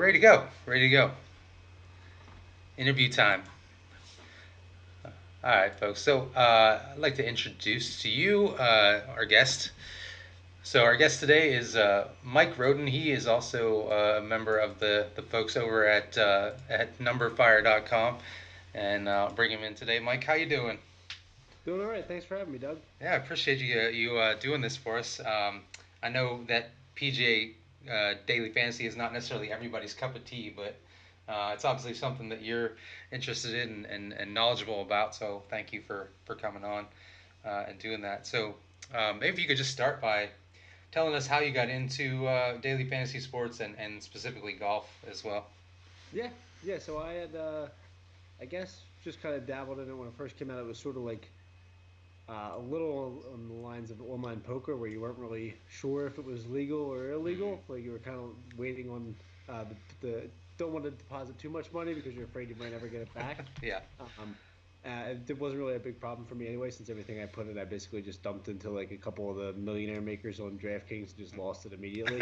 ready to go. Ready to go. Interview time. All right, folks. So I'd like to introduce to you our guest. So our guest today is Mike Rodden. He is also a member of the folks over at numberFire.com, and bring him in today. Mike, how you doing? Doing all right. Thanks for having me, Doug. Yeah, I appreciate you doing this for us. I know that PGA daily fantasy is not necessarily everybody's cup of tea, but it's obviously something that you're interested in and knowledgeable about. So thank you for coming on and doing that. So maybe you could just start by telling us how you got into daily fantasy sports and specifically golf as well. Yeah, yeah. So I had, I guess, just kind of dabbled in it when it first came out. It was sort of like a little on the lines of online poker, where you weren't really sure if it was legal or illegal. Hmm. Like you were kind of waiting on the don't want to deposit too much money because you're afraid you might never get it back. Yeah. Um, it wasn't really a big problem for me anyway, since everything I put in, I basically just dumped into like a couple of the millionaire makers on DraftKings and just lost it immediately.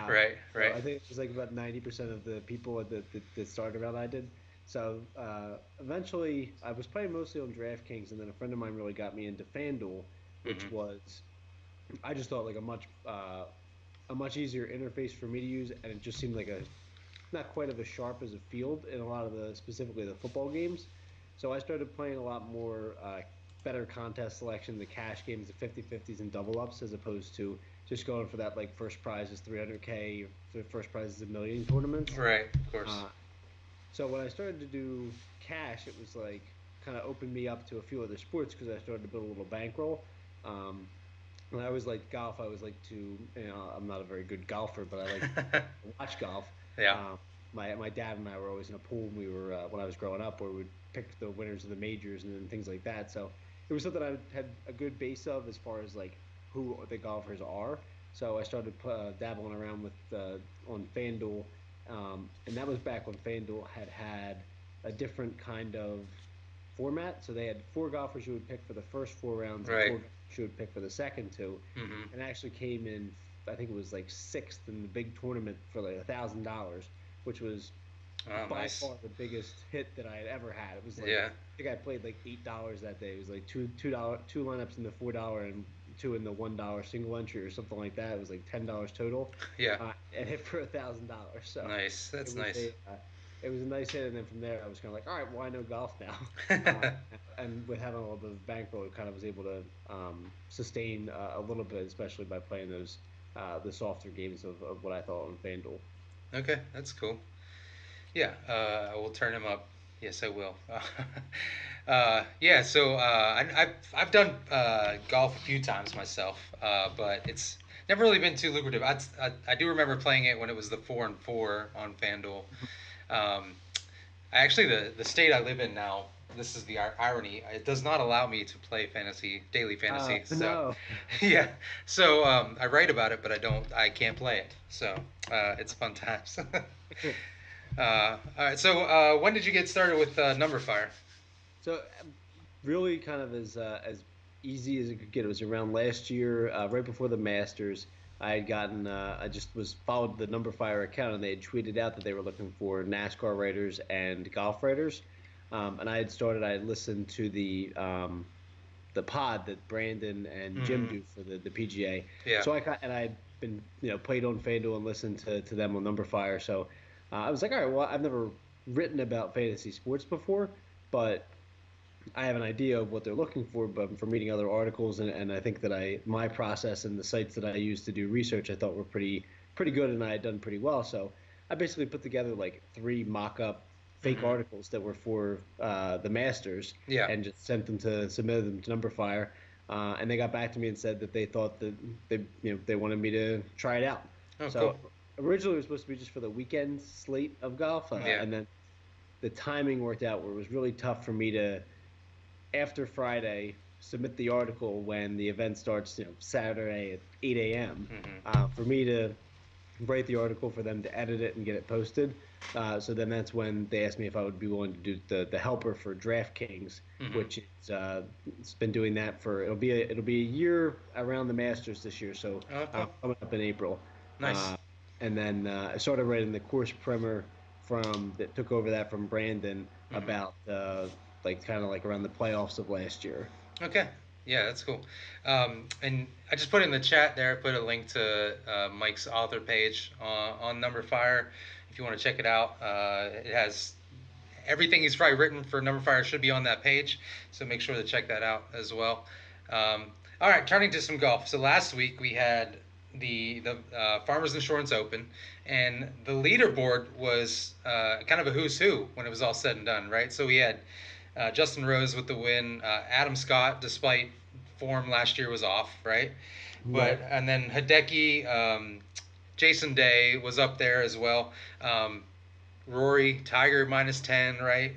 Right. So Right. I think it was like about 90% of the people that started around I did. So eventually, I was playing mostly on DraftKings, and then a friend of mine really got me into FanDuel, which Hmm. was I just thought like a much easier interface for me to use, and it just seemed like a not quite of as sharp as a field in a lot of the specifically the football games. So I started playing a lot more better contest selection, the cash games, the 50-50s and double ups, as opposed to just going for that like first prize is 300K, the first prize is a million tournaments. Right. Of course. Uh, so when I started to do cash, it was like kind of opened me up to a few other sports because I started to build a little bankroll. Um, when I was like golf, I was like I'm not a very good golfer, but I like to watch golf. Yeah. Um, my dad and I were always in a pool when we were when I was growing up, where we'd pick the winners of the majors and then things like that. So it was something I had a good base of as far as like who the golfers are. So I started dabbling around with on FanDuel, and that was back when FanDuel had a different kind of format. So they had four golfers you would pick for the first four rounds and Right. four golfers you would pick for the second two, Hmm. and actually came in. I think it was like sixth in the big tournament for like $1,000, which was Oh, by nice. far the biggest hit that I had ever had. It was like Yeah. I think I played like $8 that day. It was like two lineups in the $4 and two in the $1 single entry or something like that. It was like $10 total, Yeah. and hit for $1,000. So Nice. it That's was nice. it was a nice hit. And then from there, I was kind of like, all right, well, I know golf now. Uh, and with having a little bit of bankroll, it kind of was able to sustain a little bit, especially by playing those the softer games of what I thought on FanDuel. Okay, that's cool. Yeah, I will turn him up. Yes, I will. Yeah, so I've done golf a few times myself, but it's never really been too lucrative. I do remember playing it when it was the 4-and-4 on FanDuel. Um, Actually, the state I live in now, this is the irony. It does not allow me to play fantasy daily fantasy. So, No. yeah. So I write about it, but I don't. I can't play it. So it's fun times. All right. So when did you get started with numberFire? So really kind of as easy as it could get. It was around last year, right before the Masters. I had gotten I just was followed the numberFire account, and they had tweeted out that they were looking for NASCAR writers and golf writers. And I had listened to the pod that Brandon and Jim Mm-hmm. do for the PGA. Yeah. So I had been played on FanDuel and listened to them on numberFire. So I was like, all right, well, I've never written about fantasy sports before, but I have an idea of what they're looking for, but from reading other articles, and I think that my process and the sites that I use to do research, I thought were pretty good, and I had done pretty well. So I basically put together like three mock-up fake Mm-hmm. articles that were for the Masters, Yeah. and just submitted them to numberFire, and they got back to me and said that they thought that they wanted me to try it out. Oh, cool. So originally it was supposed to be just for the weekend slate of golf, Yeah. and then the timing worked out where it was really tough for me to after Friday, submit the article when the event starts, Saturday at 8 a.m. Mm-hmm. For me to write the article, for them to edit it and get it posted. So then that's when they asked me if I would be willing to do the helper for DraftKings, Mm-hmm. which is it's been doing that for it'll be a year around the Masters this year. So Oh, cool. coming up in April. Nice. and then I started writing the course primer from that took over that from Brandon Hmm. about like kind of like around the playoffs of last year. Okay. Yeah, that's cool. And I just put in the chat there. I put a link to Mike's author page on numberFire if you want to check it out. It has everything he's probably written for numberFire should be on that page, so make sure to check that out as well. Um, all right, turning to some golf. So last week we had the Farmers Insurance Open, and the leaderboard was kind of a who's who when it was all said and done, right? So we had Justin Rose with the win. Adam Scott, despite form last year, was off, right? Right. But and then Hideki, Jason Day was up there as well. Rory, Tiger -10, right?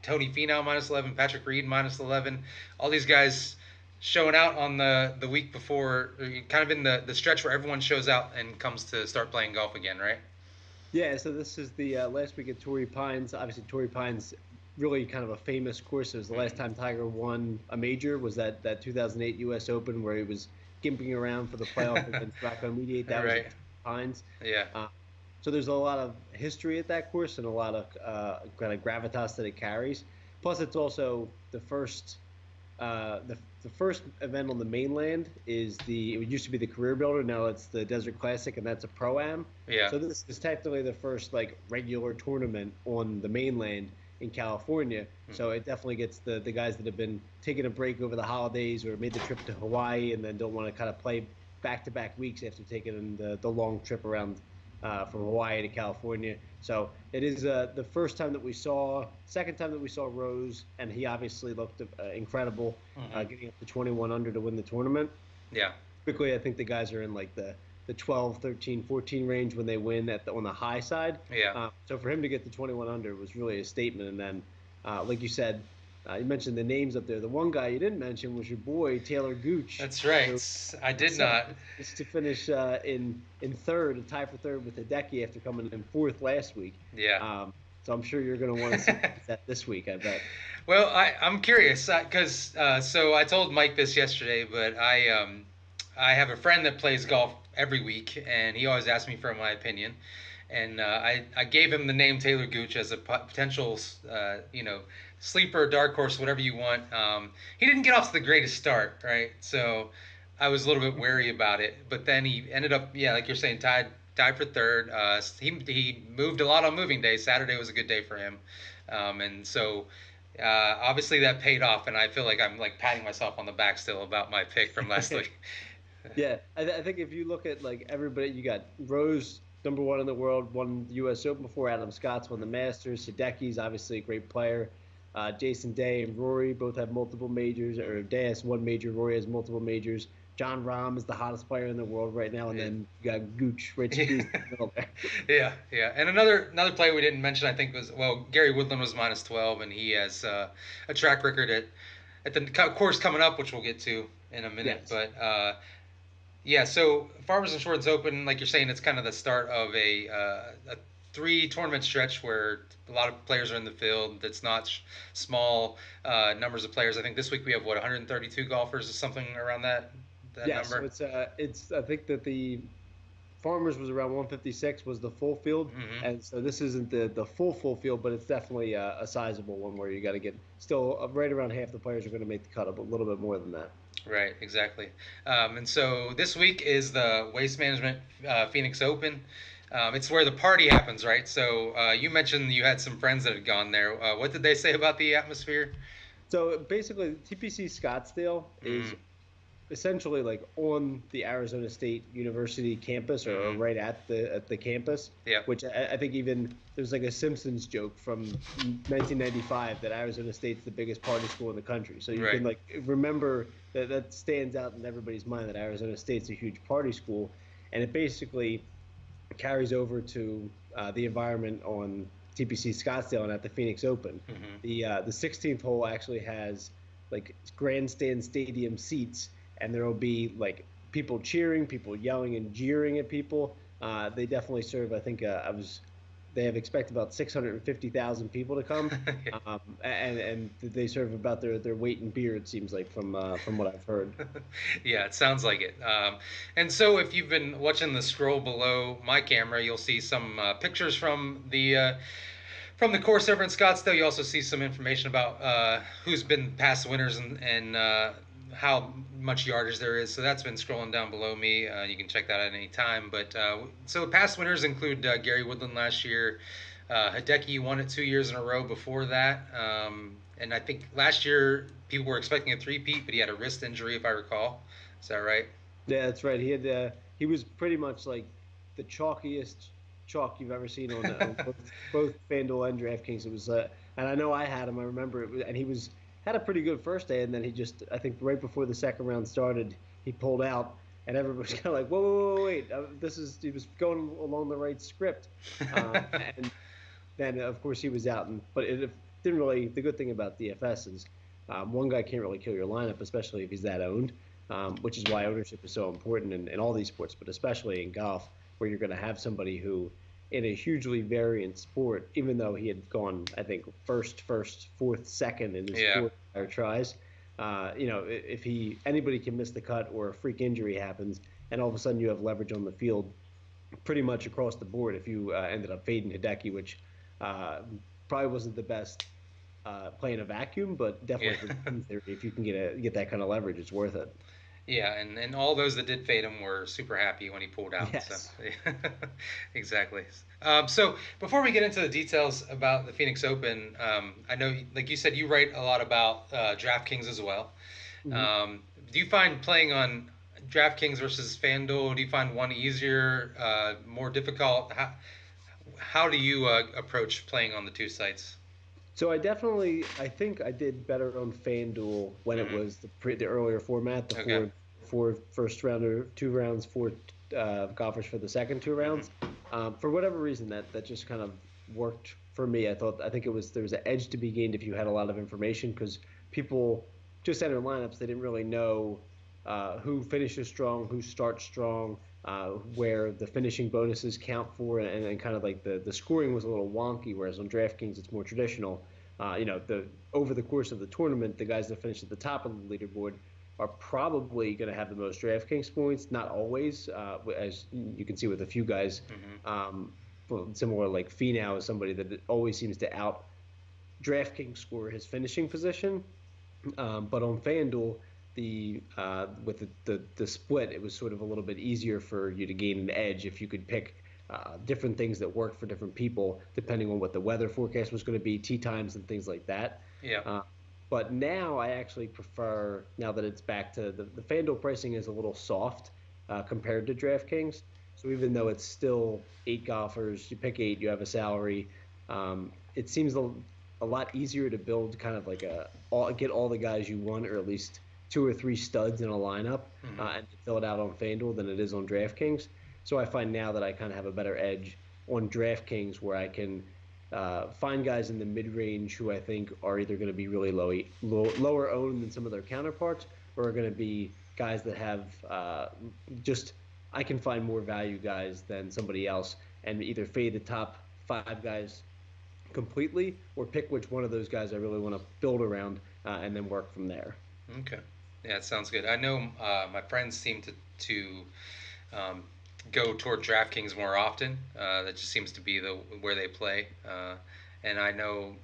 Tony Finau -11, Patrick Reed -11. All these guys showing out on the week before, kind of in the stretch where everyone shows out and comes to start playing golf again, right? Yeah, so this is the last week at Torrey Pines. Obviously, Torrey Pines, really kind of a famous course. It was the last Mm-hmm. time Tiger won a major was that 2008 U.S. Open where he was gimping around for the playoff against Rocco Mediate. That was at Right. Torrey Pines. Yeah. Uh, so there's a lot of history at that course and a lot of kind of gravitas that it carries. Plus, it's also the first event on the mainland is it used to be the Career Builder, now it's the Desert Classic, and that's a pro-am. Yeah. So this is technically the first like regular tournament on the mainland in California. So Mm-hmm. it definitely gets the guys that have been taking a break over the holidays or made the trip to Hawaii and then don't want to kind of play back-to-back weeks after taking the long trip around from Hawaii to California. So it is the first time that second time that we saw Rose, and he obviously looked incredible, Mm-hmm. getting up to 21 under to win the tournament. Yeah. Typically, I think the guys are in like the 12, 13, 14 range when they win on the high side. Yeah. So for him to get to 21 under was really a statement. And then, like you said, you mentioned the names up there. The one guy you didn't mention was your boy Taylor Gooch, That's right. who I did set not. to finish in third, a tie for third with Hideki after coming in fourth last week. Yeah. So I'm sure you're going to want to see that this week. I bet. Well, I'm curious because so I told Mike this yesterday, but I have a friend that plays golf every week, and he always asks me for my opinion, and I gave him the name Taylor Gooch as a potential sleeper, dark horse, whatever you want. He didn't get off to the greatest start, right? So I was a little bit wary about it, but then he ended up, yeah, like you're saying, tied for third. He moved a lot on moving day. Saturday was a good day for him, and so obviously that paid off, and I feel like I'm like patting myself on the back still about my pick from last week. Yeah, I think if you look at like everybody, you got Rose, number one in the world, won the U.S. Open before. Adam Scott's won the Masters. Hideki's obviously a great player. Jason Day and Rory both have multiple majors, or Day has one major, Rory has multiple majors. John Rahm is the hottest player in the world right now, and Yeah. then you got Gooch right squeezed in the middle there. Yeah, yeah. And another player we didn't mention, I think, was Gary Woodland was -12, and he has a track record at the course coming up, which we'll get to in a minute. Yes. But yeah, so Farmers Insurance Open, like you're saying, it's kind of the start of a three tournament stretch where a lot of players are in the field. That's not small numbers of players. I think this week we have 132 golfers or something around that Yeah, so number. it's I think that the Farmers was around 156 was the full field, Hmm. and so this isn't the full field, but it's definitely a sizable one where you got to get still right around half the players are going to make the cut, a little bit more than that. Right, exactly. And so this week is the Waste Management Phoenix Open. It's where the party happens, right? So you mentioned you had some friends that had gone there. What did they say about the atmosphere? So basically, TPC Scottsdale is Mm, essentially like on the Arizona State University campus or mm-hmm. right at the campus, Yeah, which I think even there's like a Simpsons joke from 1995 that Arizona State's the biggest party school in the country. So you right. can like remember that stands out in everybody's mind that Arizona State's a huge party school, and it basically carries over to the environment on TPC Scottsdale and at the Phoenix Open. Mm-hmm. The 16th hole actually has like grandstand stadium seats, and there will be like people cheering, people yelling and jeering at people. They definitely serve. I think I was they have expect about 650,000 people to come, and they serve about their weight in beer. It seems like from what I've heard. Yeah, it sounds like it. And so, if you've been watching the scroll below my camera, you'll see some pictures from the course over in Scottsdale. You also see some information about who's been past winners and how much yardage there is. So that's been scrolling down below me. You can check that out at any time. But so past winners include Gary Woodland last year. Hideki won it 2 years in a row before that. And I think last year people were expecting a three-peat, but he had a wrist injury, if I recall. Is that right? Yeah, that's right. He was pretty much like the chalkiest chalk you've ever seen on both FanDuel and DraftKings. It was, and I know I had him. I remember it, and he was had a pretty good first day, and then he just, I think, right before the second round started, he pulled out, and everybody was kind of like, whoa, whoa, whoa, wait, this is he was going along the right script, and then of course he was out, and but it didn't really. The good thing about DFS is one guy can't really kill your lineup, especially if he's that owned, which is why ownership is so important in all these sports, but especially in golf, where you're going to have somebody who, in a hugely variant sport, even though he had gone, I think, first, fourth, second in his Yeah. four prior tries, if anybody can miss the cut or a freak injury happens, and all of a sudden you have leverage on the field pretty much across the board. If you ended up fading Hideki, which uh, probably wasn't the best playing a vacuum, but Yeah. definitely for game theory, if you can get that kind of leverage, it's worth it. Yeah, and all those that did fade him were super happy when he pulled out. So, Yes. exactly. So before we get into the details about the Phoenix Open, I know, like you said, you write a lot about DraftKings as well. Mhm. Um, do you find playing on DraftKings versus FanDuel? Do you find one easier, more difficult? How do you approach playing on the two sites? So I think I did better on FanDuel when it Hmm. was the earlier format, the Okay. four first rounder, 2 rounds, four golfers for the second 2 rounds. Hmm. For whatever reason, that just kind of worked for me. I think there was an edge to be gained if you had a lot of information because people just entered lineups. They didn't really know who finishes strong, who starts strong, where the finishing bonuses count for, and kind of like the scoring was a little wonky. Whereas on DraftKings, it's more traditional. The over the course of the tournament, the guys that finish at the top of the leaderboard are probably going to have the most DraftKings points. Not always, as you can see with a few guys. Hmm. Well, similar like Finau is somebody that always seems to out DraftKings score his finishing position. But on FanDuel, with the split, it was sort of a little bit easier for you to gain an edge if you could pick different things that worked for different people, depending on what the weather forecast was going to be, tee times, and things like that. Yeah. Uh, but now I actually prefer, now that it's back to the FanDuel pricing is a little soft compared to DraftKings. So even though it's still eight golfers, you pick eight, you have a salary. It seems a lot easier to build kind of like get all the guys you want, or at least two or three studs in a lineup, Hmm. and fill it out on FanDuel than it is on DraftKings. So I find now that I kind of have a better edge on DraftKings where I can find guys in the mid range who I think are either going to be really lower owned than some of their counterparts, or are going to be guys that have just I can find more value guys than somebody else, and either fade the top five guys completely, or pick which one of those guys I really want to build around, and then work from there. Okay. Yeah, it sounds good. I know my friends seem to um, go toward DraftKings more often. That just seems to be the where they play. And I know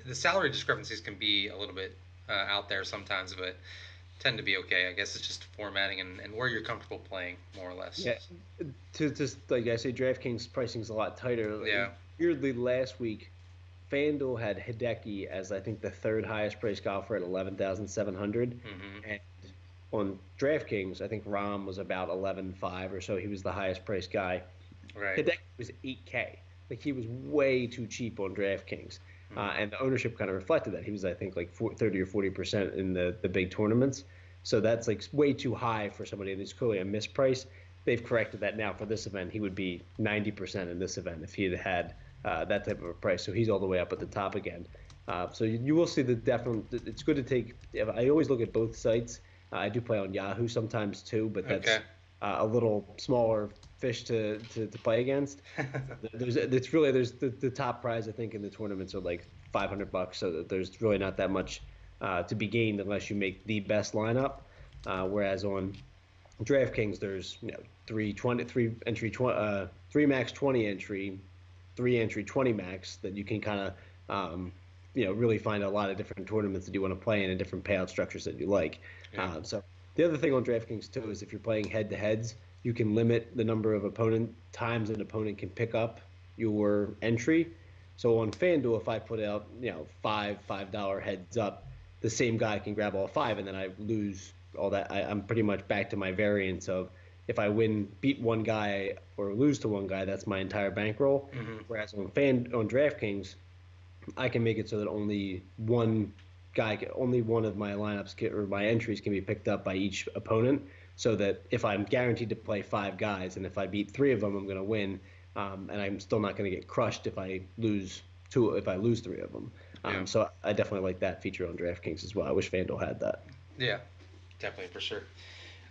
the salary discrepancies can be a little bit out there sometimes, but tend to be okay. I guess it's just formatting and where you're comfortable playing, more or less. Yeah, to just like I say, DraftKings pricing's a lot tighter. Yeah. Weirdly, last week FanDuel had Hideki as I think the third highest priced golfer at 11,700, Hmm. and on DraftKings I think Rom was about 11.5 or so. He was the highest priced guy. Right. Hideki was 8K. Like he was way too cheap on DraftKings, Hmm. and the ownership kind of reflected that. He was I think like 30 or 40% in the big tournaments. So that's like way too high for somebody, and it's clearly a misprice. They've corrected that now for this event. He would be 90% in this event if he had that type of a price. So he's all the way up at the top again. So you will see the definite. It's good to take. I always look at both sites. I do play on Yahoo sometimes too, but that's Okay. a little smaller fish to play against. So there's the top prize I think in the tournaments are like $500, so there's really not that much to be gained unless you make the best lineup. Whereas on DraftKings, there's 320, three max 20 entry, 3 entry 20 max that you can kind of really find a lot of different tournaments that you want to play in and different payout structures that you like. Yeah. So the other thing on DraftKings too is if you're playing head to heads, you can limit the number of opponent times an opponent can pick up your entry. So on FanDuel, if I put out $5 heads up, the same guy can grab all five, and then I lose all that. I'm pretty much back to my variance of if I beat one guy or lose to one guy, that's my entire bankroll. Mm-hmm. Whereas on DraftKings, I can make it so that only one of my or my entries can be picked up by each opponent. So that if I'm guaranteed to play five guys, and if I beat three of them, I'm going to win, and I'm still not going to get crushed if I lose three of them. Yeah. So I definitely like that feature on DraftKings as well. I wish FanDuel had that. Yeah, definitely for sure.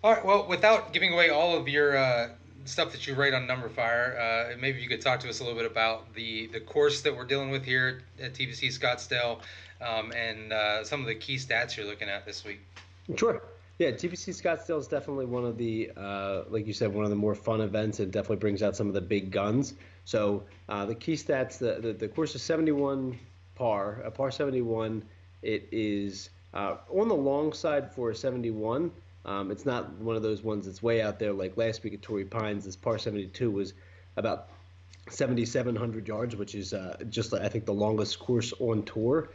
All right. Well, without giving away all of your stuff that you write on numberFire, maybe you could talk to us a little bit about the course that we're dealing with here at TBC Scottsdale, and some of the key stats you're looking at this week. Sure. Yeah, TBC Scottsdale is definitely one of the, like you said, one of the more fun events. It definitely brings out some of the big guns. So the key stats, the course is 71 par, a par 71. It is on the long side for a 71. It's not one of those ones that's way out there like last week at Torrey Pines. This par 72 was about 7,700 yards, which is just I think the longest course on tour.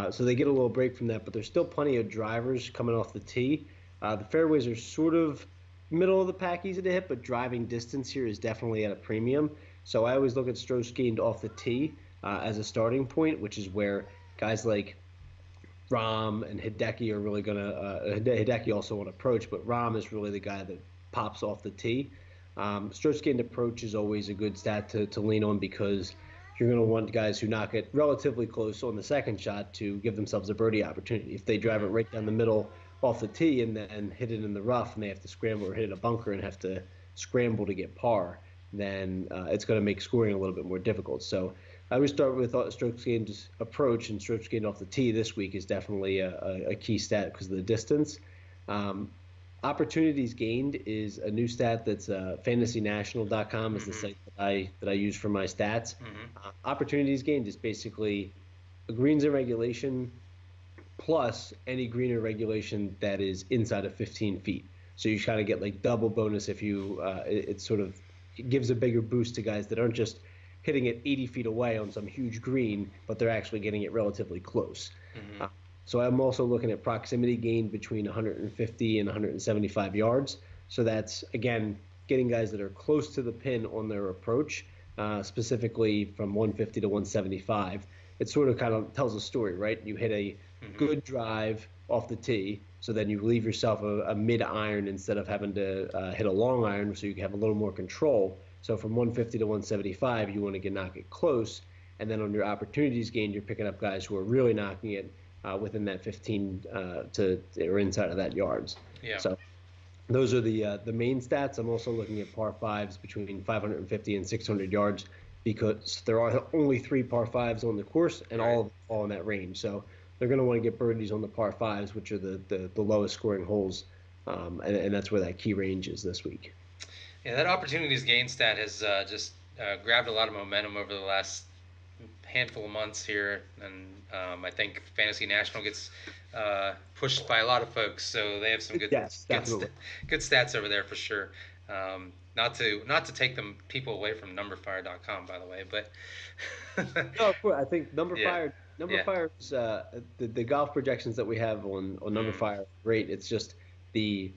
So they get a little break from that, but there's still plenty of drivers coming off the tee. The fairways are sort of middle of the pack, easy to hit, but driving distance here is definitely at a premium. So I always look at strokes gained off the tee as a starting point, which is where guys like Rahm and Hideki are really going to Hideki also on approach, but Rahm is really the guy that pops off the tee. Strokes gained approach is always a good stat to lean on because you're going to want guys who knock it relatively close on the second shot to give themselves a birdie opportunity. If they drive it right down the middle off the tee and then hit it in the rough and they have to scramble or hit a bunker and have to scramble to get par, then it's going to make scoring a little bit more difficult. So I would start with strokes gained approach, and strokes gained off the tee this week is definitely a key stat because of the distance. Opportunities gained is a new stat that's fantasynational.com is the site that I use for my stats. Opportunities gained is basically a greens in regulation plus any green in regulation that is inside of 15 feet. So you kind of get like double bonus if you it sort of gives a bigger boost to guys that aren't just hitting it 80 feet away on some huge green, but they're actually getting it relatively close. So I'm also looking at proximity gain between 150 and 175 yards. So that's, again, getting guys that are close to the pin on their approach, specifically from 150 to 175. It sort of kind of tells a story, right? You hit a good drive off the tee, so then you leave yourself a mid-iron instead of having to hit a long iron so you can have a little more control. So from 150 to 175, you want to knock it close. And then on your opportunities gained, you're picking up guys who are really knocking it within that 15 or inside of that yards. Yeah. So those are the main stats. I'm also looking at par fives between 550 and 600 yards because there are only 3 par fives on the course and all in that range. So they're going to want to get birdies on the par fives, which are the lowest scoring holes, and that's where that key range is this week. Yeah, that opportunities gain stat has just grabbed a lot of momentum over the last handful of months here, and I think Fantasy National gets pushed by a lot of folks, so they have some good good stats over there for sure. Not to take them people away from numberFire.com, by the way, but no, of course. I think numberFire is the golf projections that we have on numberFire are great. It's just the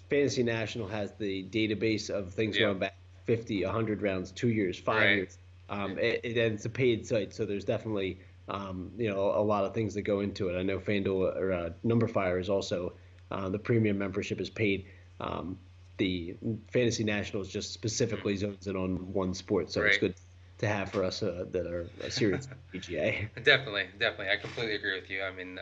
Fantasy National has the database of things going back 50, 100 rounds, 2 years, 5 years. And it's a paid site, so there's definitely a lot of things that go into it. I know FanDuel or numberFire is also the premium membership is paid. The Fantasy National is just specifically zones in on one sport, so it's good to have for us that are serious PGA. Definitely, I completely agree with you. I mean,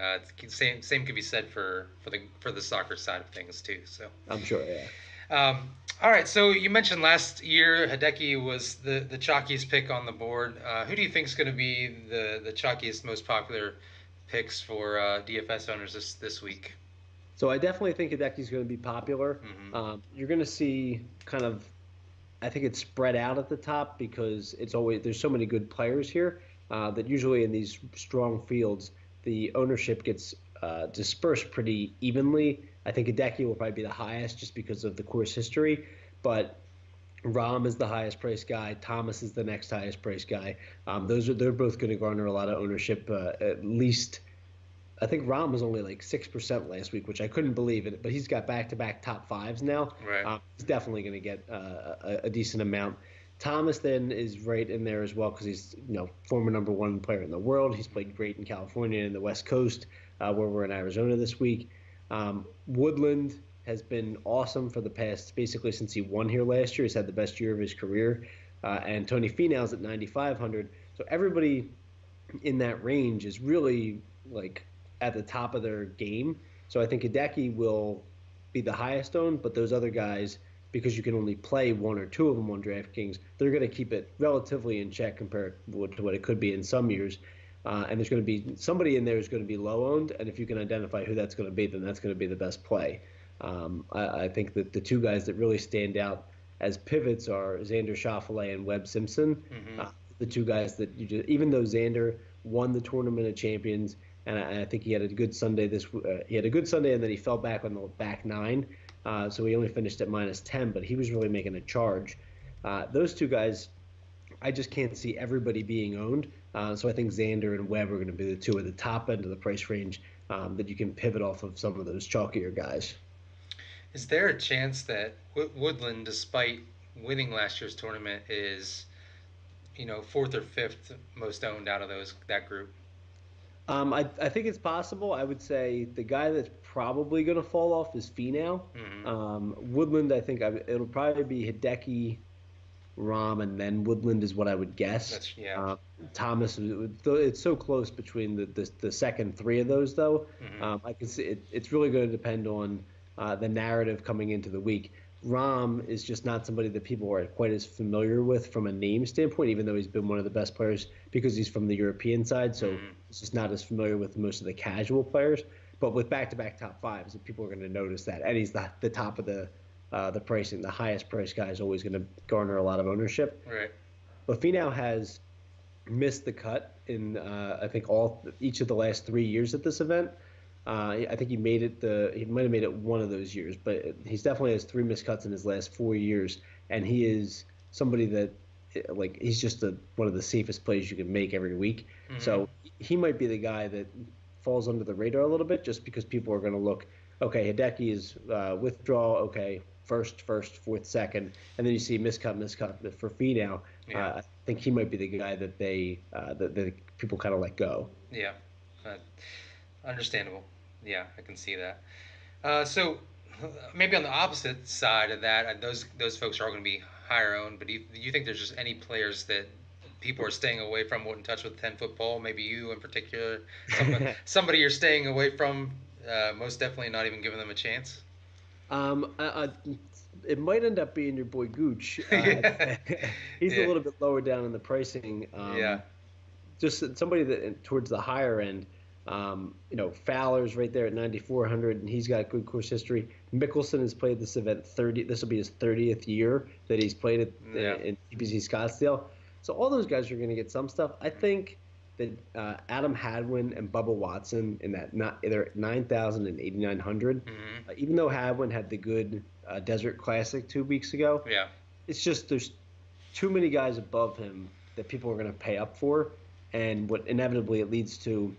same could be said for the soccer side of things too. So I'm sure, yeah. All right, so you mentioned last year Hideki was the chalkiest pick on the board. Who do you think is going to be the chalkiest, most popular picks for DFS owners this week? So I definitely think Hideki's going to be popular. Hmm. You're going to see kind of, I think it's spread out at the top because it's always there's so many good players here that usually in these strong fields the ownership gets dispersed pretty evenly. I think Hideki will probably be the highest just because of the course history, but Rom is the highest priced guy. Thomas is the next highest priced guy. They're both going to garner a lot of ownership. At least I think Rom was only like 6% last week, which I couldn't believe it. But he's got back-to-back top fives now. Right. He's definitely going to get a decent amount. Thomas then is right in there as well because he's former number one player in the world. He's played great in California and the West Coast, where we're in Arizona this week. Woodland has been awesome for the past basically since he won here last year. He's had the best year of his career, and Tony Finau's at 9,500. So everybody in that range is really like at the top of their game. So I think Hideki will be the highest owned, but those other guys, because you can only play one or two of them on DraftKings, they're going to keep it relatively in check compared to what it could be in some years. And there's going to be somebody in there who's going to be low owned, and if you can identify who that's going to be, then that's going to be the best play. I think that the two guys that really stand out as pivots are Xander Schauffele and Webb Simpson. Hmm. The two guys that you just, even though Xander won the Tournament of Champions, and I think he had a good Sunday he had a good Sunday, and then he fell back on the back nine, so he only finished at -10, but he was really making a charge. Those two guys, I just can't see everybody being owned. So I think Xander and Webb are going to be the two at the top end of the price range that you can pivot off of some of those chalkier guys. Is there a chance that Woodland, despite winning last year's tournament, is fourth or fifth most owned out of that group? I think it's possible. I would say the guy that's probably going to fall off is Finau. Hmm. Woodland, it'll probably be Hideki, Rom, and then Woodland is what I would guess. That's yeah. Uh, Thomas, it's so close between the second three of those, though. Hmm. I can see it's really going to depend on the narrative coming into the week. Rom is just not somebody that people are quite as familiar with from a name standpoint, even though he's been one of the best players because he's from the European side. So Hmm. he's just not as familiar with most of the casual players. But with back-to-back top fives, people are going to notice that. And he's the top of the pricing. The highest price guy is always going to garner a lot of ownership. Right. But Finau has missed the cut in I think each of the last 3 years at this event. I think he might have made it one of those years, but he's definitely has three missed cuts in his last 4 years, and he is somebody that like he's just one of the safest plays you can make every week. Hmm. So he might be the guy that falls under the radar a little bit, just because people are going to look. Okay, Hideki is withdrawal. Okay, first, fourth, second, and then you see miscut. But for Finau, Yeah. I think he might be the guy that that people kind of let go. Yeah. Uh, Understandable. Yeah, I can see that. So maybe on the opposite side of that, those folks are all going to be higher owned. But do you think there's just any players that people are staying away from, wouldn't touch with 10 foot pole? Maybe you in particular, somebody you're staying away from, most definitely not even giving them a chance. Um, I, I, it might end up being your boy Gooch. Yeah, He's a yeah, little bit lower down in the pricing. yeah, Just somebody that towards the higher end. Fowler's right there at 9,400, and he's got good course history. Mickelson has played this event 30. This will be his 30th year that he's played it yeah. in TPC Scottsdale. So all those guys are going to get some stuff. I think that Adam Hadwin and Bubba Watson in that they're at 9,000 and 8,900. Hmm. Even though Hadwin had the good Desert Classic 2 weeks ago, Yeah. it's just there's too many guys above him that people are going to pay up for, and what inevitably it leads to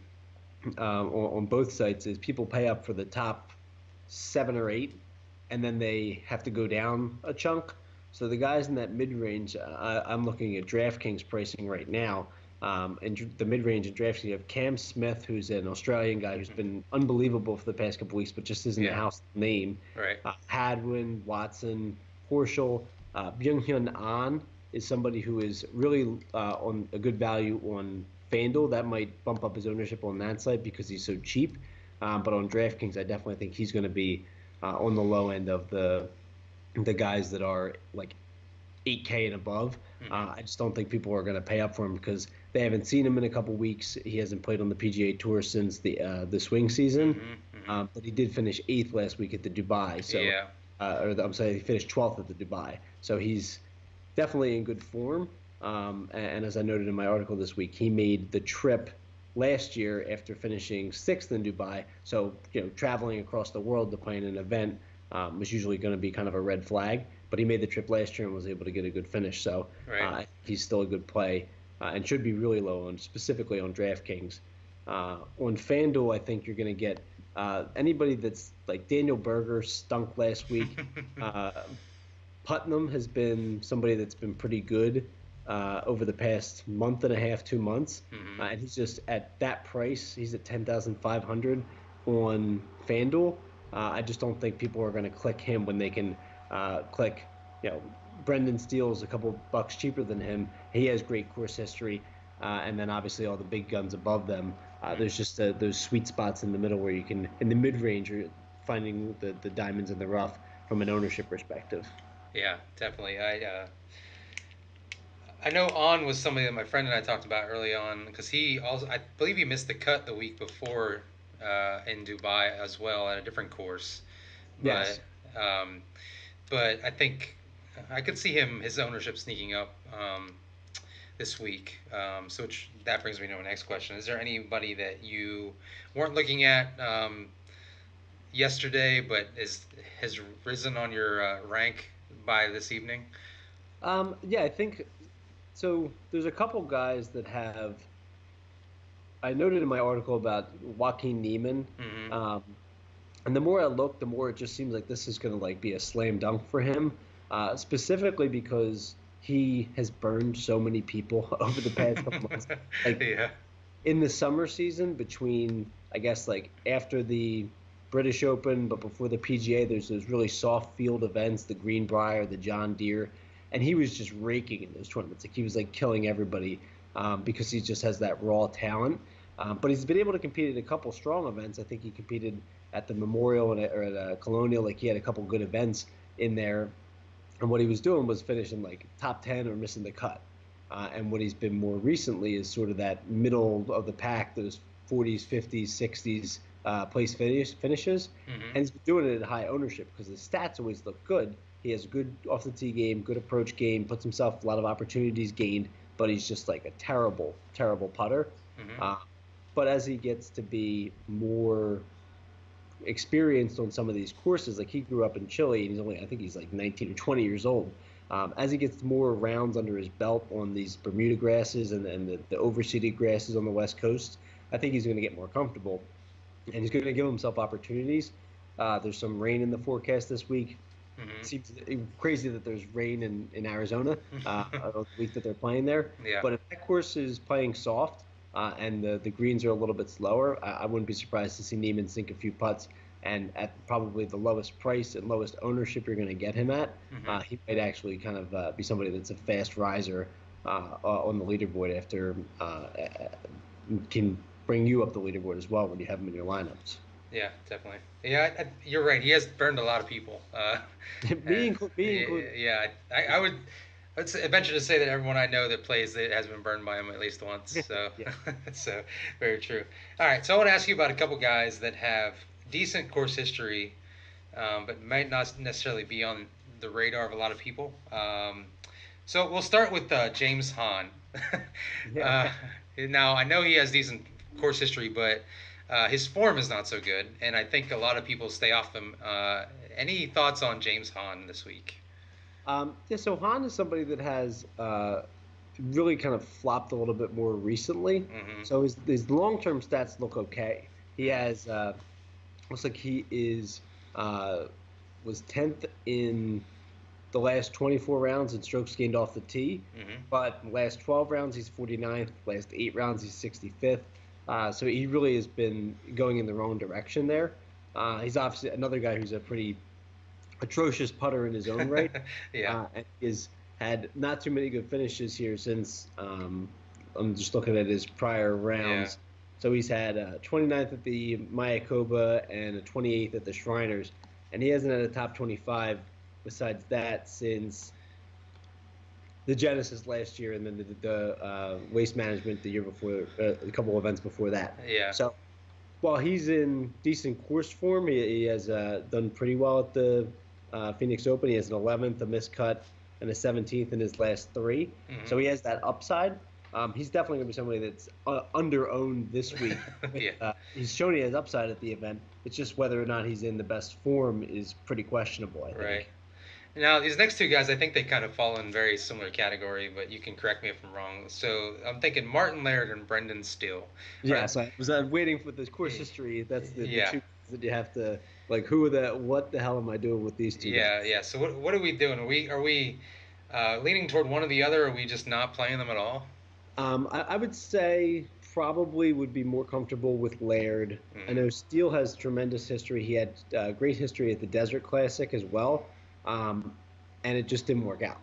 on both sites is people pay up for the top 7 or 8, and then they have to go down a chunk. So the guys in that mid range, I'm looking at DraftKings pricing right now. And the mid range in DraftKings, you have Cam Smith, who's an Australian guy who's been unbelievable for the past couple weeks, but just isn't a Yeah. house name. Right. Hadwin, Watson, Horschel, Byung Hyun An is somebody who is really on a good value on FanDuel. That might bump up his ownership on that site because he's so cheap. But on DraftKings, I definitely think he's going to be on the low end of the guys that are like 8K and above. Mm-hmm. I just don't think people are going to pay up for him because they haven't seen him in a couple weeks. He hasn't played on the PGA Tour since the swing season, Mm-hmm. Mm-hmm. but he did finish eighth last week at the Dubai. So, Yeah. I'm sorry, he finished 12th at the Dubai. So he's definitely in good form. And as I noted in my article this week, he made the trip last year after finishing sixth in Dubai. So, traveling across the world to play in an event was usually going to be kind of a red flag. But he made the trip last year and was able to get a good finish. So Right. he's still a good play and should be really low on, specifically on DraftKings. On FanDuel, I think you're going to get anybody that's like Daniel Berger stunk last week. Uh, Putnam has been somebody that's been pretty good over the past month and a half, 2 months, Mm-hmm. and he's just at that price. He's at 10,500 on FanDuel. I just don't think people are going to click him when they can click. You know, Brendan Steele's a couple bucks cheaper than him. He has great course history, and then obviously all the big guns above them. There's just those sweet spots in the middle where you can, in the mid range, you're finding the diamonds in the rough from an ownership perspective. Yeah, definitely. I know On was somebody that my friend and I talked about early on because he also I believe he missed the cut the week before in Dubai as well at a different course, but Yes. um, but I think I could see his ownership sneaking up this week. That brings me to my next question: is there anybody that you weren't looking at yesterday, but has risen on your rank by this evening? Yeah, I think so. There's a couple guys that have. I noted in my article about Joaquin Neiman, Mm-hmm. um, and the more I look, the more it just seems like this is going to like be a slam dunk for him. Specifically because he has burned so many people over the past couple months. Like Yeah. in the summer season, between I guess like after the British Open, but before the PGA, there's those really soft field events, the Greenbrier, the John Deere, and he was just raking in those tournaments. Like he was like killing everybody because he just has that raw talent. But he's been able to compete in a couple strong events. I think he competed at the Memorial or at a Colonial. Like he had a couple good events in there, and what he was doing was finishing like top 10 or missing the cut. And what he's been more recently is sort of that middle of the pack, those 40s, 50s, 60s finishes. Mm-hmm. And he's been doing it at high ownership because his stats always look good. He has a good off the tee game, good approach game, puts himself a lot of opportunities gained, but he's just like a terrible, terrible putter. Mm-hmm. Uh, but as he gets to be more experienced on some of these courses. Like he grew up in Chile, and I think he's like 19 or 20 years old. As he gets more rounds under his belt on these Bermuda grasses and the overseeded grasses on the West Coast, I think he's going to get more comfortable, and he's going to give himself opportunities. There's some rain in the forecast this week. It Mm-hmm. seems crazy that there's rain in Arizona the week that they're playing there. Yeah. But if that course is playing soft and the greens are a little bit slower, I wouldn't be surprised to see Neiman sink a few putts. And at probably the lowest price and lowest ownership you're going to get him at, Mm-hmm. he might actually kind of be somebody that's a fast riser on the leaderboard after can bring you up the leaderboard as well when you have him in your lineups. Yeah, definitely. Yeah, you're right. He has burned a lot of people. Me included. Yeah, I would. Let's venture to say that everyone I know that plays it has been burned by him at least once. So, Yeah. so very true. All right, so I want to ask you about a couple guys that have decent course history, but might not necessarily be on the radar of a lot of people. So we'll start with James Hahn. Yeah. uh, Now I know he has decent course history, but his form is not so good, and I think a lot of people stay off him. Any thoughts on James Hahn this week? Yeah, so Han is somebody that has really kind of flopped a little bit more recently. Mm-hmm. So his long term stats look okay. He Mm-hmm. has looks like he is uh, was 10th in the last 24 rounds in strokes gained off the tee, Mm-hmm. but last 12 rounds he's 49th. Last 8 rounds he's 65th. So he really has been going in the wrong direction there. He's obviously another guy who's a pretty atrocious putter in his own right, Yeah. and has had not too many good finishes here since. I'm just looking at his prior Yeah. rounds. So he's had a 29th at the Mayakoba and a 28th at the Shriners, and he hasn't had a top 25 besides that since the Genesis last year, and then the Waste Management the year before, a couple of events before that. Yeah. So while he's in decent course form, he has done pretty well at the Phoenix Open. He has an 11th, a miscut, and a 17th in his last three. Hmm. So he has that upside. He's definitely going to be somebody that's under owned this week. Yeah. He's shown he has upside at the event. It's just whether or not he's in the best form is pretty questionable, I Right. think. Now, these next two guys, I think they kind of fall in very similar category, but you can correct me if I'm wrong. So I'm thinking Martin Laird and Brendan Steele. Are, Yes, I was waiting for this course history. That's the yeah. two that you have to like. Who are the? What the hell am I doing with these two Yeah, guys? yeah. So what are we doing? Are we leaning toward one or the other, or are we just not playing them at all? I would say probably would be more comfortable with Laird. I Mm-hmm. know Steele has tremendous history. He had great history at the Desert Classic as well, um, and it just didn't work out.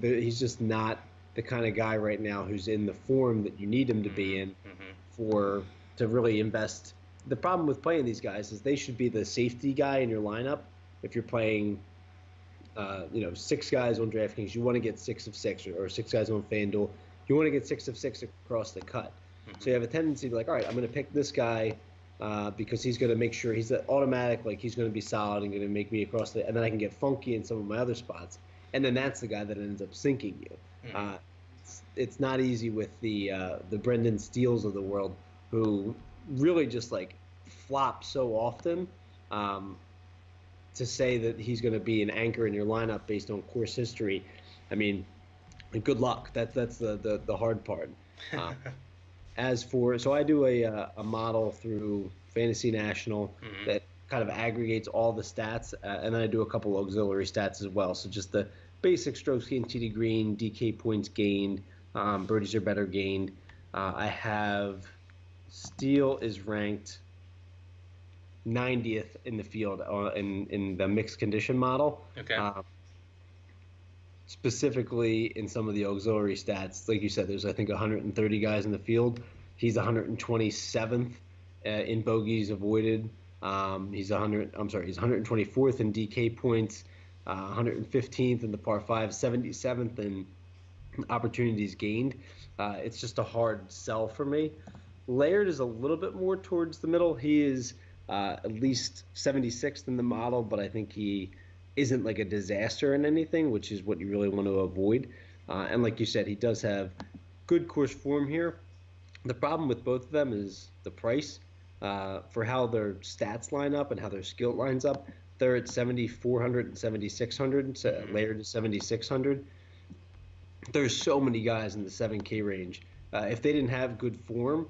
He's just not the kind of guy right now who's in the form that you need him to be in Mm-hmm. Mm-hmm. for to really invest. The problem with playing these guys is they should be the safety guy in your lineup. If you're playing, six guys on DraftKings, you want to get 6 of 6, or 6 guys on FanDuel. You want to get 6 of 6 across the cut. So you have a tendency to be like, all right, I'm going to pick this guy because he's going to make sure he's automatic, like he's going to be solid and going to make me across the, and then I can get funky in some of my other spots, and then that's the guy that ends up sinking you. Mm-hmm. Uh, it's not easy with the Brendan Steeles of the world who really just like flop so often. Um, to say that he's going to be an anchor in your lineup based on course history, I mean, good luck. That's the hard part. Uh, as for so I do a model through Fantasy National Mm-hmm. that kind of aggregates all the stats, and then I do a couple auxiliary stats as well. So just the basic strokes gained, TD green, DK points gained, birdies are better gained. I have Steele is ranked 90th in the field in the mixed condition model. Okay. Uh, Specifically in some of the auxiliary stats, like you said, there's I think 130 guys in the field. He's 127th in bogeys avoided. He's 100. I'm sorry, he's 124th in DK points, 115th in the par five, 77th in opportunities gained. It's just a hard sell for me. Laird is a little bit more towards the middle. He is at least 76th in the model, but I think he isn't like a disaster in anything, which is what you really want to avoid. And like you said, he does have good course form here. The problem with both of them is the price. For how their stats line up and how their skill lines up, they're at 7,400 and 7,600. So Mm-hmm. Laird is 7,600. There's so many guys in the 7K range. If they didn't have good form,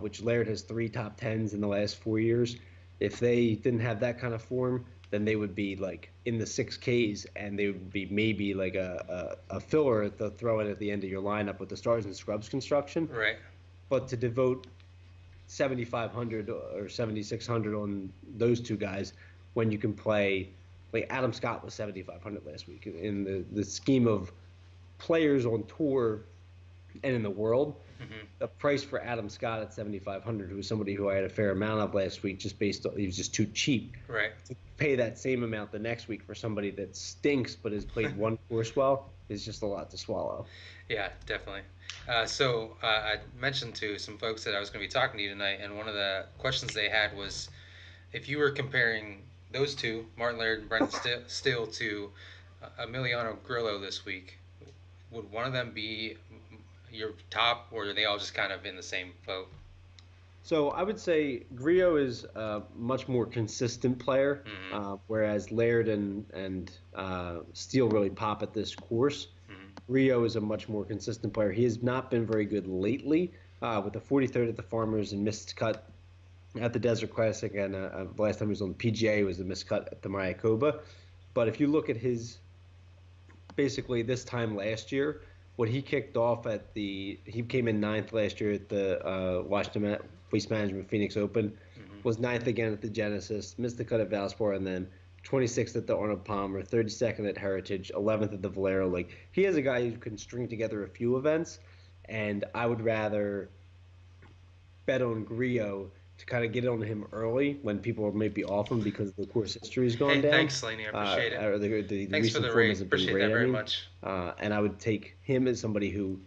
which Laird has 3 top 10s in the last 4 years, if they didn't have that kind of form, then they would be like in the 6Ks, and they would be maybe like a filler to throw in at the end of your lineup with the stars and scrubs construction. Right. But to devote 7,500 or 7,600 on those two guys when you can play like Adam Scott was 7,500 last week in the scheme of players on tour and in the world. Mm-hmm. The price for Adam Scott at 7,500, who was somebody who I had a fair amount of last week, just based on he was just too cheap. Right. To pay that same amount the next week for somebody that stinks but has played one course well is just a lot to swallow. Yeah, definitely. I mentioned to some folks that I was going to be talking to you tonight, and one of the questions they had was if you were comparing those two, Martin Laird and Brendan Steele, to Emiliano Grillo this week, would one of them be your top, or are they all just kind of in the same boat? So I would say Grillo is a much more consistent player, Mm-hmm. whereas Laird and Steele really pop at this course. Mm-hmm. Rio is a much more consistent player. He has not been very good lately, with the 43rd at the Farmers and missed cut at the Desert Classic, and the last time he was on the PGA was a miscut at the Mayakoba. But if you look at his basically this time last year, what he kicked off he came in ninth last year at the Washington Waste Management Phoenix Open, Mm-hmm. was ninth again at the Genesis, missed the cut at Valspar, and then 26th at the Arnold Palmer, 32nd at Heritage, 11th at the Valero. Like he has a guy who can string together a few events, and I would rather bet on Grillo to kind of get on him early when people may be off him because the course history has gone Hey, down. thanks, Laney. I appreciate it. Or the Thanks for recent the form rate. hasn't been Appreciate great. that I very mean, much. and I would take him as somebody who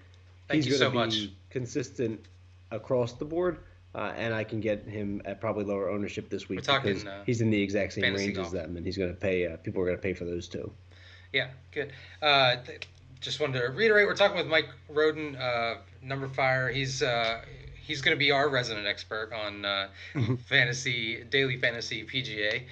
Thank he's you going to so much. be consistent across the board, and I can get him at probably lower ownership this We're week because talking he's in the exact same fantasy range as golf. them, and he's going to pay. People are going to pay for those too. Yeah, good. Just wanted to reiterate, we're talking with Mike Rodden, numberFire. He's going to be our resident expert on fantasy, daily fantasy PGA.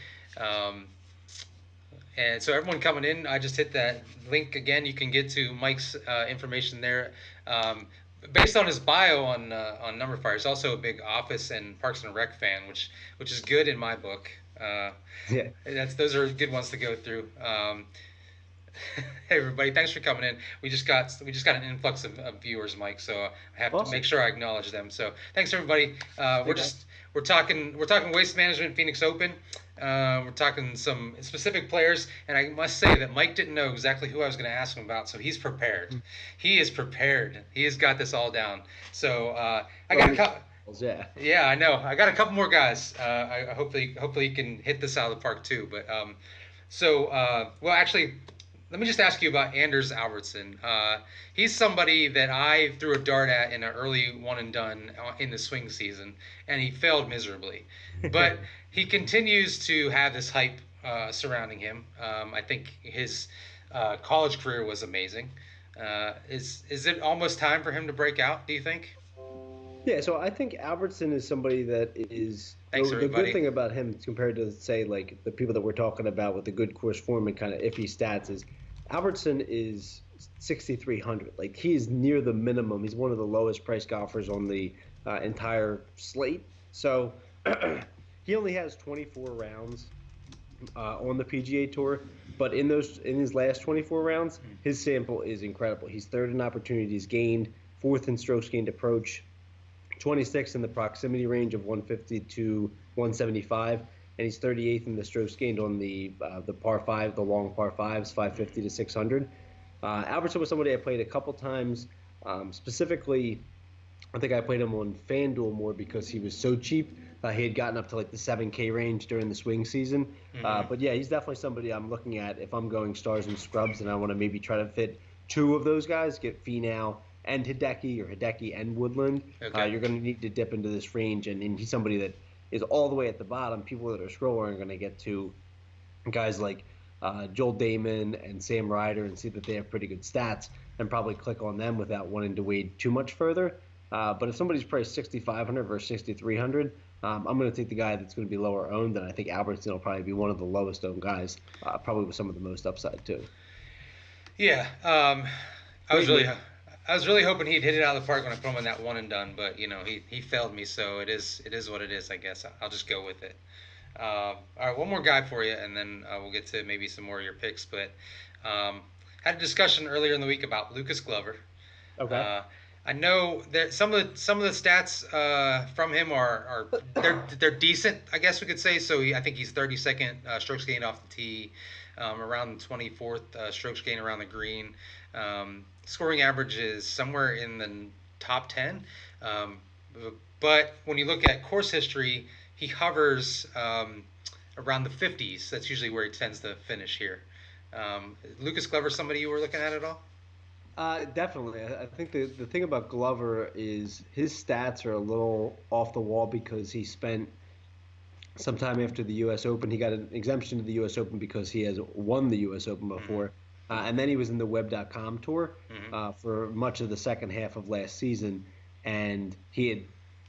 And so everyone coming in, I just hit that link again. You can get to Mike's information there. Um, Based on his bio on numberFire, he's also a big Office and Parks and Rec fan, which is good in my book. Yeah, That's those are good ones to go through. Hey everybody, thanks for coming in. We just got an influx of viewers, Mike. So I have to awesome. make sure I acknowledge them. So thanks everybody. Hey guys. We're talking waste management, Phoenix Open. We're talking some specific players, and I must say that Mike didn't know exactly who I was going to ask him about, so he's prepared. He is prepared. He has got this all down. So I got a Running couple. yeah. Yeah, I know. I got a couple more guys. I hopefully you can hit this out of the park too. But well, actually, let me just ask you about Anders Albertson. He's somebody that I threw a dart at in an early one and done in the swing season, and he failed miserably. But he continues to have this hype surrounding him. I think his college career was amazing. Is it almost time for him to break out? Do you think? Yeah, so I think Albertson is somebody that is Thanks, the good everybody. thing about him compared to say like the people that we're talking about with the good course form and kind of iffy stats is Albertson is 6,300. Like he is near the minimum. He's one of the lowest price golfers on the entire slate. So he only has 24 rounds on the PGA Tour, but in his last 24 rounds, his sample is incredible. He's third in opportunities gained, fourth in strokes gained approach, 26 in the proximity range of 150 to 175, and he's 38th in the strokes gained on the par five, the long par fives, 550 to 600. Albertson was somebody I played a couple times. Specifically, I think I played him on FanDuel more because he was so cheap. He had gotten up to like the 7K range during the swing season. Mm-hmm. But yeah, he's definitely somebody I'm looking at if I'm going stars and scrubs and I want to maybe try to fit two of those guys, get Finau and Hideki or Hideki and Woodland. Okay. You're going to need to dip into this range. And he's somebody that is all the way at the bottom. People that are scrolling are going to get to guys like Joel Damon and Sam Ryder and see that they have pretty good stats and probably click on them without wanting to wade too much further. But if somebody's priced 6,500 versus 6,300, I'm going to take the guy that's going to be lower owned, and I think Albertson will probably be one of the lowest owned guys, probably with some of the most upside too. Yeah. I was Great really name. I was really hoping he'd hit it out of the park when I put him on that one and done, but he failed me, so it is what it is. I guess I'll just go with it. All right, one more guy for you, and then we'll get to maybe some more of your picks. But had a discussion earlier in the week about Lucas Glover. Okay. Uh, I know that some of the stats from him are they're decent, I guess we could say. So I think he's 32nd strokes gained off the tee, around the 24th strokes gained around the green. Scoring average is somewhere in the top 10. Um, but when you look at course history, he hovers around the 50s. That's usually where he tends to finish here. Lucas Glover, somebody you were looking at all? Definitely. I think the thing about Glover is his stats are a little off the wall because he spent sometime after the U.S. Open. He got an exemption to the U.S. Open because he has won the U.S. Open Mm-hmm. before. And then he was in the Web.com tour Mm-hmm. for much of the second half of last season. And he had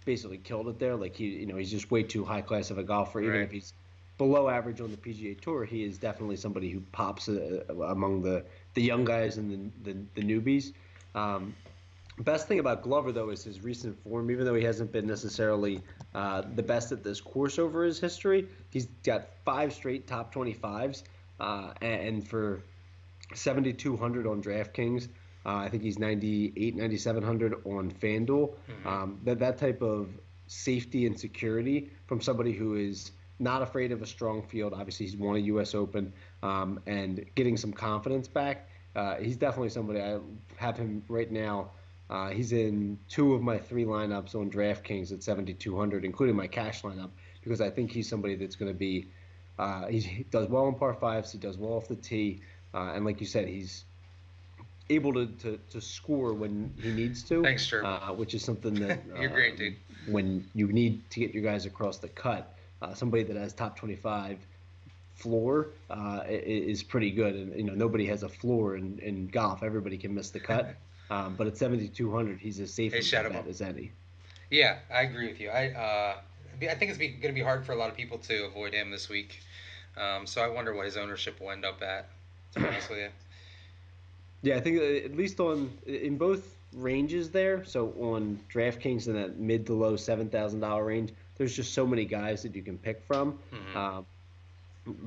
basically killed it there. Like he's just way too high class of a golfer. Even Right. if he's below average on the PGA Tour, he is definitely somebody who pops among the young guys and the newbies. Um, Best thing about Glover, though, is his recent form. Even though he hasn't been necessarily the best at this course over his history, he's got five straight top 25s. And for 7,200 on DraftKings, I think he's 98, 9,700 on FanDuel. Mm-hmm. That type of safety and security from somebody who is not afraid of a strong field. Obviously, he's won a U.S. Open and getting some confidence back. He's definitely somebody I have him right now He's in two of my three lineups on DraftKings at 7,200, including my cash lineup, because I think he's somebody that's going to be. He does well in par fives. He does well off the tee, and like you said, he's able to score when he needs to, Thanks, Trip. which is something that You're great, dude. when you need to get your guys across the cut, somebody that has top 25 floor is pretty good. And nobody has a floor in golf. Everybody can miss the cut. But at 7,200, he's as safe Hey, of a Shadow bet as any. Yeah, I agree with you. I think it's going to be hard for a lot of people to avoid him this week. So I wonder what his ownership will end up at. To be honest with you. Yeah, I think at least on in both ranges there. So on DraftKings in that mid to low $7,000 range, there's just so many guys that you can pick from. Mm-hmm. Uh,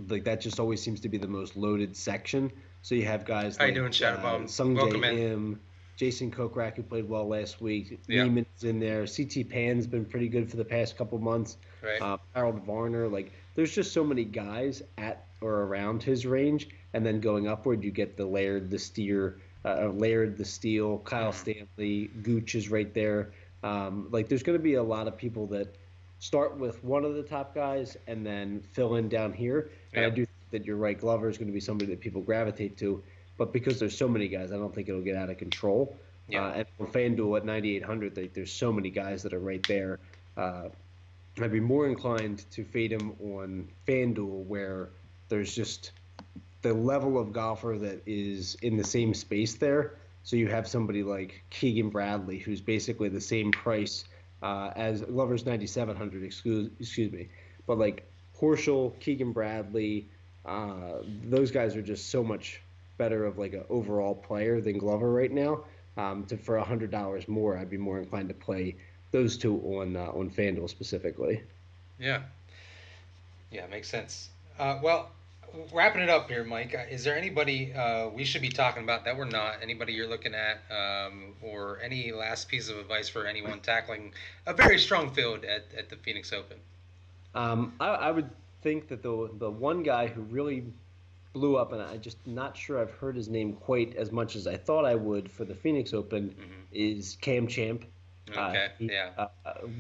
like that just always seems to be the most loaded section. So you have guys How you like doing, Shadow Bomb? Sung Welcome in. J M, Jason Kokrak, who played well last week. Yeah. Neiman's in there. CT Pan's been pretty good for the past couple months. Right. Harold Varner. Like there's just so many guys at or around his range, and then going upward, you get the Laird, the Steer, Laird, the Steele, Kyle Mm-hmm. Stanley, Gooch is right there. Like there's going to be a lot of people that start with one of the top guys and then fill in down here. And I Yep. do think that you're right. Glover is going to be somebody that people gravitate to, but because there's so many guys, I don't think it'll get out of control. Yeah. And on FanDuel at 9,800, there's so many guys that are right there. Uh, I'd be more inclined to fade him on FanDuel, where there's just the level of golfer that is in the same space there. So you have somebody like Keegan Bradley, who's basically the same price as Glover's 9,700. Excuse me, but like Horschel, Keegan Bradley, those guys are just so much better of like an overall player than Glover right now. For $100 more, I'd be more inclined to play those two on FanDuel specifically. Yeah. Yeah, makes sense. Well, wrapping it up here, Mike. Is there anybody we should be talking about that we're not? Anybody you're looking at, or any last piece of advice for anyone tackling a very strong field at the Phoenix Open? I would think that the one guy who really blew up, and I just not sure I've heard his name quite as much as I thought I would for the Phoenix Open, Hmm. is Cam Champ. Okay. He Yeah.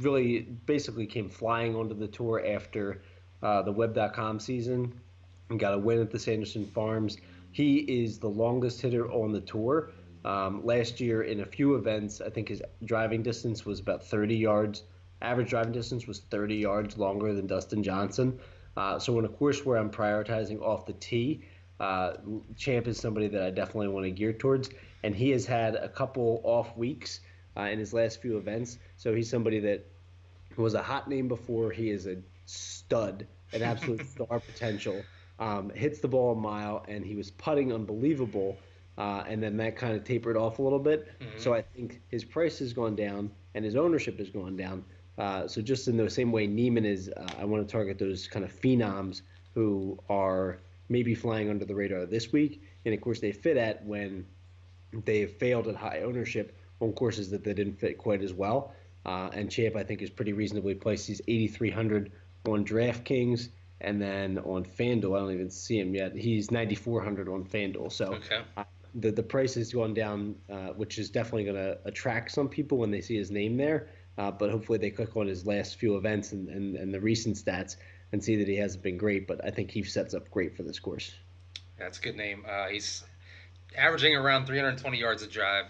really basically came flying onto the tour after the Web.com season and got a win at the Sanderson Farms. He is the longest hitter on the tour. Last year, in a few events, I think his driving distance was about 30 yards. Average driving distance was 30 yards longer than Dustin Johnson. So, in a course where I'm prioritizing off the tee, uh, Champ is somebody that I definitely want to gear towards. And he has had a couple off weeks in his last few events. So, he's somebody that was a hot name before. He is a stud, an absolute star potential. Hits the ball a mile, and he was putting unbelievable. And then that kind of tapered off a little bit. Hmm. So I think his price has gone down and his ownership has gone down. So just in the same way Neiman is, I want to target those kind of phenoms who are maybe flying under the radar this week. And of course, they fit at when they have failed at high ownership on courses that they didn't fit quite as well. And Champ, I think, is pretty reasonably priced. He's 8,300 on DraftKings, and then on FanDuel, I don't even see him yet. He's 9,400 on FanDuel. So Okay. the price has gone down, which is definitely going to attract some people when they see his name there. But hopefully they click on his last few events and the recent stats and see that he hasn't been great. But I think he sets up great for this course. That's a good name. He's averaging around 320 yards a drive.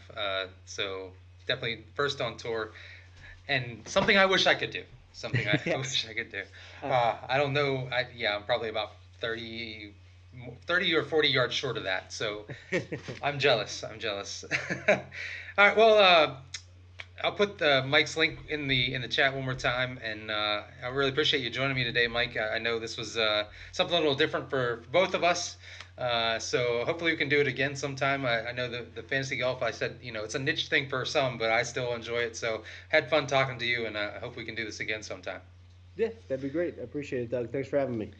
So definitely first on tour, and something I wish I could do. Something I Yes. wish I could do. Uh, I don't know. Yeah, I'm probably about 30 or 40 yards short of that. So I'm jealous. I'm jealous. All right. Well, I'll put Mike's link in the chat one more time, and I really appreciate you joining me today, Mike. I know this was something a little different for both of us. So hopefully we can do it again sometime. I know the fantasy golf. I said it's a niche thing for some, but I still enjoy it. So had fun talking to you, and I hope we can do this again sometime. Yeah, that'd be great. I appreciate it, Doug. Thanks for having me.